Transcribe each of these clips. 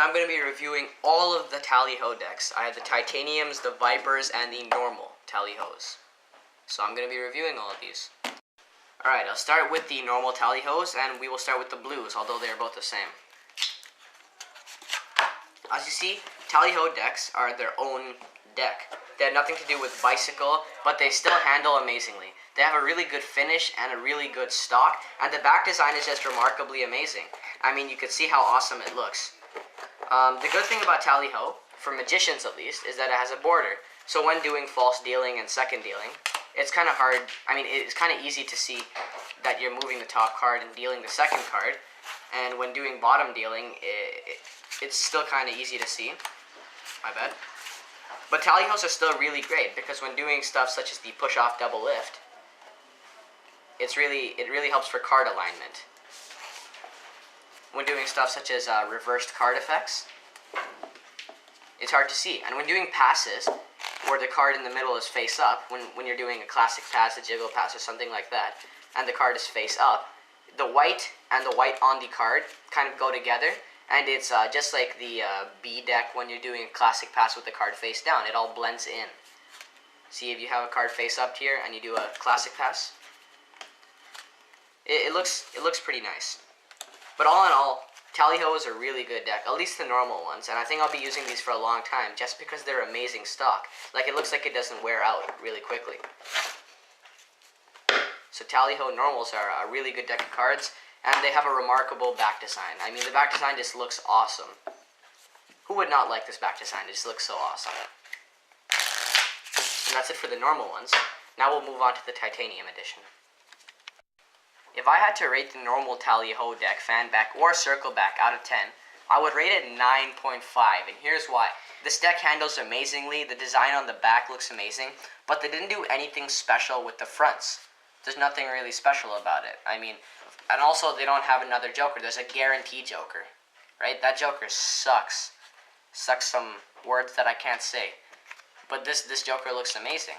now I'm going to be reviewing all of the Tally-Ho decks. I have the Titaniums, the Vipers, and the normal Tally-Hos. So I'm going to be reviewing all of these. Alright, I'll start with the normal Tally-Hos, and we will start with the blues, although they are both the same. As you see, Tally-Ho decks are their own deck. They have nothing to do with Bicycle, but they still handle amazingly. They have a really good finish and a really good stock, and the back design is just remarkably amazing. I mean, you can see how awesome it looks. The good thing about Tally-Ho, for magicians at least, is that it has a border. So when doing false dealing and second dealing, it's kind of hard, it's kind of easy to see that you're moving the top card and dealing the second card. And when doing bottom dealing, it's still kind of easy to see. My bad. But Tally-Hos are still really great, because when doing stuff such as the push-off double lift, it really helps for card alignment. When doing stuff such as reversed card effects, it's hard to see. And when doing passes, where the card in the middle is face up, when you're doing a classic pass, a jiggle pass, or something like that, and the card is face up, the white and the white on the card kind of go together, and it's just like the B deck when you're doing a classic pass with the card face down. It all blends in. See, if you have a card face up here and you do a classic pass, it looks pretty nice. But all in all, Tally-Ho is a really good deck, at least the normal ones, and I think I'll be using these for a long time just because they're amazing stock. Like, it looks like it doesn't wear out really quickly. So Tally-Ho normals are a really good deck of cards, and they have a remarkable back design. I mean, the back design just looks awesome. Who would not like this back design? It just looks so awesome. And that's it for the normal ones. Now we'll move on to the Titanium edition. If I had to rate the normal Tally-Ho deck, fan back or circle back out of 10, I would rate it 9.5, and here's why. This deck handles amazingly, the design on the back looks amazing, but they didn't do anything special with the fronts. There's nothing really special about it. I mean, and also they don't have another Joker. There's a guarantee Joker, right? That Joker sucks. Sucks some words that I can't say. But this Joker looks amazing.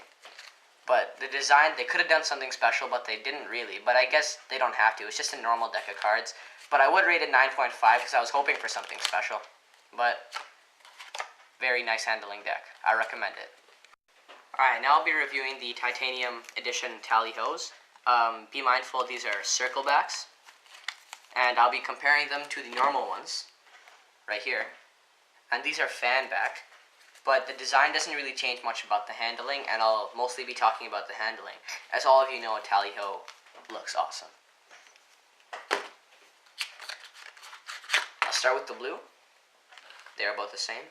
But the design, they could have done something special, but they didn't really. But I guess they don't have to. It's just a normal deck of cards. But I would rate it 9.5 because I was hoping for something special. But very nice handling deck. I recommend it. Alright, now I'll be reviewing the Titanium Edition Tally-Hos. Be mindful these are circle backs. And I'll be comparing them to the normal ones, right here. And these are fan back. But the design doesn't really change much about the handling, and I'll mostly be talking about the handling. As all of you know, Tally-Ho looks awesome. I'll start with the blue. They are both the same.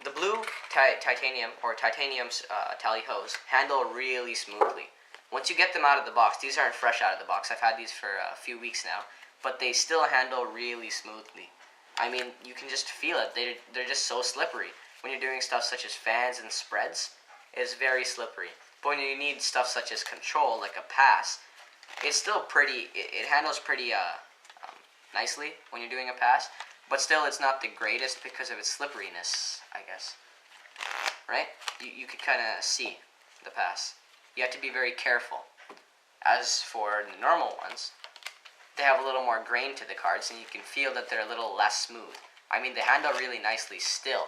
The blue Titanium, or Titanium's Tally-Hos, handle really smoothly. Once you get them out of the box, these aren't fresh out of the box. I've had these for a few weeks now, but they still handle really smoothly. I mean, you can just feel it. They're just so slippery. When you're doing stuff such as fans and spreads, it's very slippery. But when you need stuff such as control, like a pass, it's still pretty, it handles pretty nicely when you're doing a pass. But still, it's not the greatest because of its slipperiness, I guess. Right? You could kind of see the pass. You have to be very careful. As for the normal ones, they have a little more grain to the cards, and you can feel that they're a little less smooth. I mean, they handle really nicely still,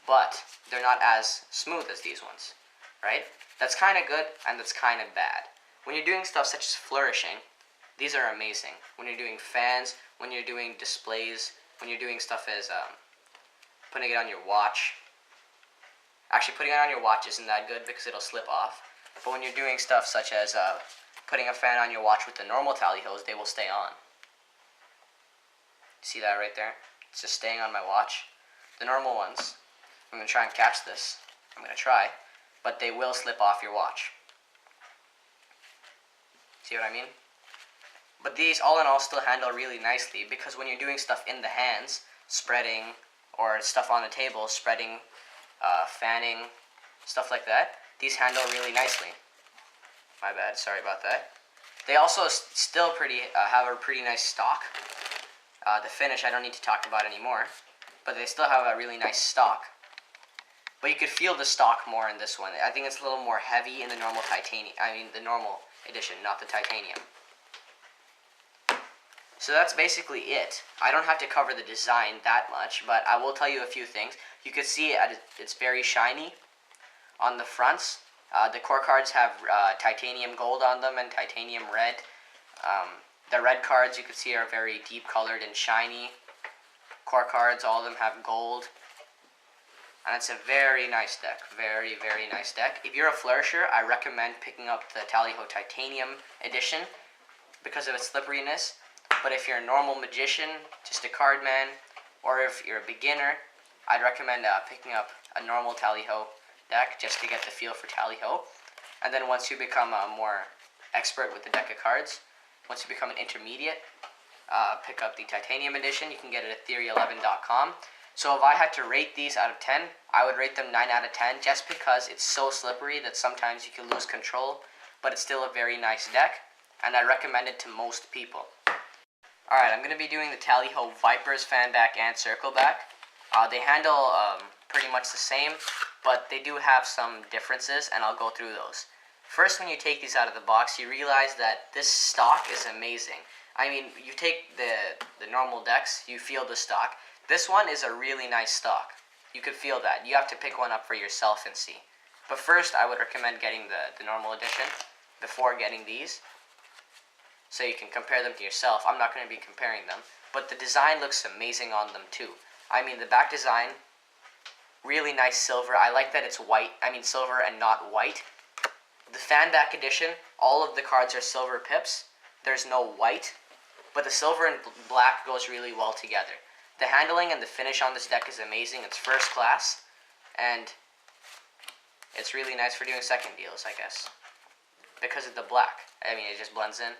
but they're not as smooth as these ones, right? That's kind of good, and that's kind of bad. When you're doing stuff such as flourishing, these are amazing. When you're doing fans, when you're doing displays, when you're doing stuff as putting it on your watch. Actually, putting it on your watch isn't that good because it'll slip off. But when you're doing stuff such as putting a fan on your watch with the normal Tally-Hos, they will stay on. See that right there? It's just staying on my watch. The normal ones, I'm going to try and catch this. I'm going to try. But they will slip off your watch. See what I mean? But these, all in all, still handle really nicely because when you're doing stuff in the hands, spreading, or stuff on the table, spreading, fanning, stuff like that, these handle really nicely. My bad, sorry about that. They also still have a pretty nice stock. The finish I don't need to talk about anymore, but they still have a really nice stock. But you could feel the stock more in this one. I think it's a little more heavy in the normal the normal edition, not the Titanium. So that's basically it. I don't have to cover the design that much, but I will tell you a few things. You can see it's very shiny on the fronts. The core cards have titanium gold on them and titanium red. The red cards you can see are very deep colored and shiny. Core cards, all of them have gold. And it's a very nice deck. Very, very nice deck. If you're a flourisher, I recommend picking up the Tally-Ho Titanium Edition because of its slipperiness. But if you're a normal magician, just a card man, or if you're a beginner, I'd recommend picking up a normal Tally-Ho deck just to get the feel for Tally-Ho. And then once you become more expert with the deck of cards, once you become an intermediate, pick up the Titanium Edition. You can get it at theory11.com. So if I had to rate these out of 10, I would rate them 9 out of 10 just because it's so slippery that sometimes you can lose control, but it's still a very nice deck, and I recommend it to most people. Alright, I'm going to be doing the Tally-Ho Vipers fan back and circle back. They handle pretty much the same, but they do have some differences, and I'll go through those. First, when you take these out of the box, you realize that this stock is amazing. I mean, you take the normal decks, you feel the stock. This one is a really nice stock. You could feel that. You have to pick one up for yourself and see. But first, I would recommend getting the normal edition before getting these, so you can compare them to yourself. I'm not going to be comparing them, but the design looks amazing on them too. I mean, the back design, really nice silver. I like that it's white. I mean, silver and not white. The fan back edition, all of the cards are silver pips. There's no white, but the silver and black goes really well together. The handling and the finish on this deck is amazing. It's first class, and it's really nice for doing second deals, I guess, because of the black. I mean, it just blends in.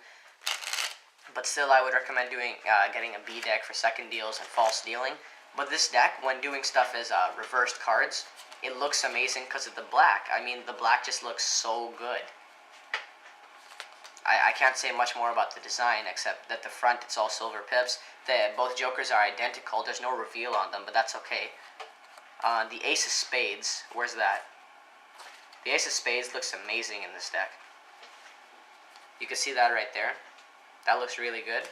But still, I would recommend getting a B deck for second deals and false dealing. But this deck, when doing stuff as reversed cards, it looks amazing because of the black. I mean, the black just looks so good. I can't say much more about the design, except that the front, it's all silver pips. Both jokers are identical. There's no reveal on them, but that's okay. The Ace of Spades, where's that? The Ace of Spades looks amazing in this deck. You can see that right there. That looks really good.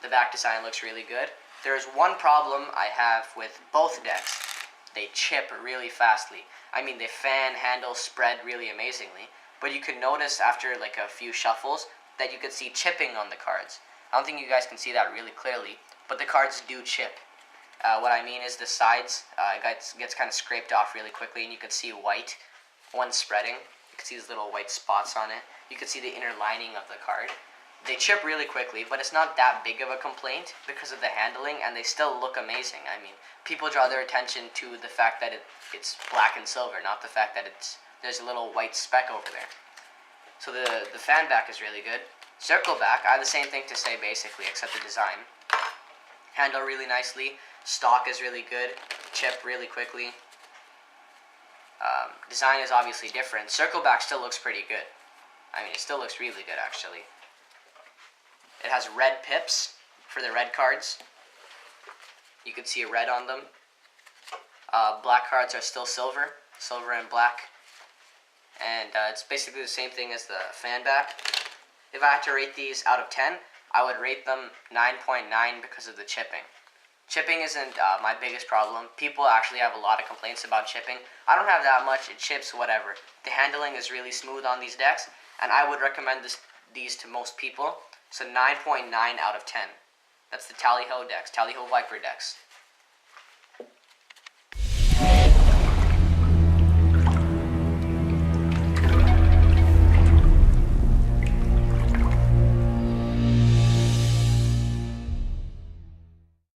The back design looks really good. There's one problem I have with both decks. They chip really fastly. I mean, they fan, handle, spread really amazingly. But you can notice after like a few shuffles that you could see chipping on the cards. I don't think you guys can see that really clearly, but the cards do chip. What I mean is the sides gets kind of scraped off really quickly, and you can see white when spreading. You can see these little white spots on it. You can see the inner lining of the card. They chip really quickly, but it's not that big of a complaint because of the handling, and they still look amazing. I mean, people draw their attention to the fact that it's black and silver, not the fact that there's a little white speck over there. So the fan back is really good. Circle back, I have the same thing to say basically, except the design. Handle really nicely. Stock is really good. Chip really quickly. Design is obviously different. Circle back still looks pretty good. I mean, it still looks really good actually. It has red pips for the red cards. You can see red on them. Black cards are still silver and black. And it's basically the same thing as the fan back. If I had to rate these out of 10, I would rate them 9.9 because of the chipping. Chipping isn't my biggest problem. People actually have a lot of complaints about chipping. I don't have that much. It chips, whatever. The handling is really smooth on these decks, and I would recommend these to most people. So 9.9 out of 10. That's the Tally-Ho decks, Tally-Ho Viper decks.